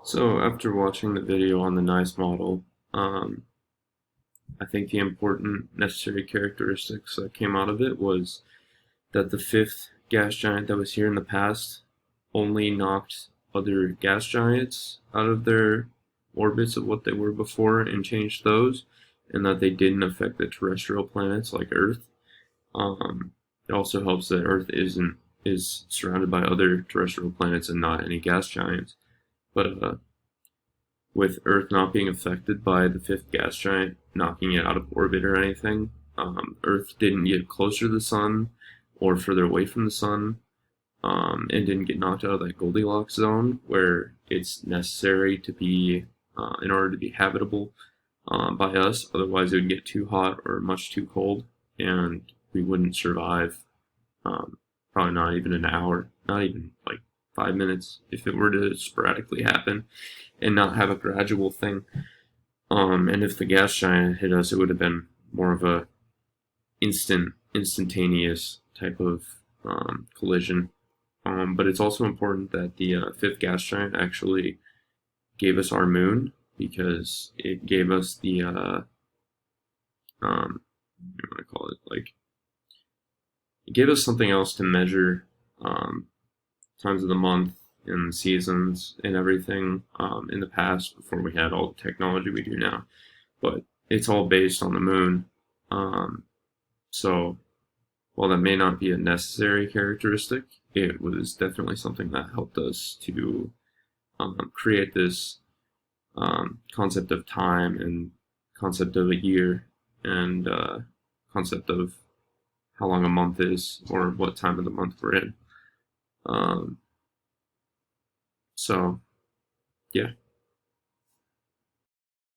So after watching the video on the NICE model, I think the important necessary characteristics that came out of it was that the fifth gas giant that was here in the past only knocked other gas giants out of their orbits of what they were before and changed those, and that they didn't affect the terrestrial planets like Earth. It also helps that Earth is surrounded by other terrestrial planets and not any gas giants. But with Earth not being affected by the fifth gas giant knocking it out of orbit or anything, Earth didn't get closer to the sun or further away from the sun, and didn't get knocked out of that Goldilocks zone where it's necessary to be in order to be habitable by us. Otherwise, it would get too hot or much too cold, and we wouldn't survive. Probably not even an hour, not even like 5 minutes if it were to sporadically happen and not have a gradual thing. And if the gas giant hit us, it would have been more of a instantaneous type of collision. But it's also important that the fifth gas giant actually gave us our moon, because it gave us the what do you want to call it? Like, it gave us something else to measure times of the month and seasons and everything in the past before we had all the technology we do now. But it's all based on the moon. So while that may not be a necessary characteristic, it was definitely something that helped us to create this concept of time and concept of a year and concept of how long a month is or what time of the month we're in. So, yeah.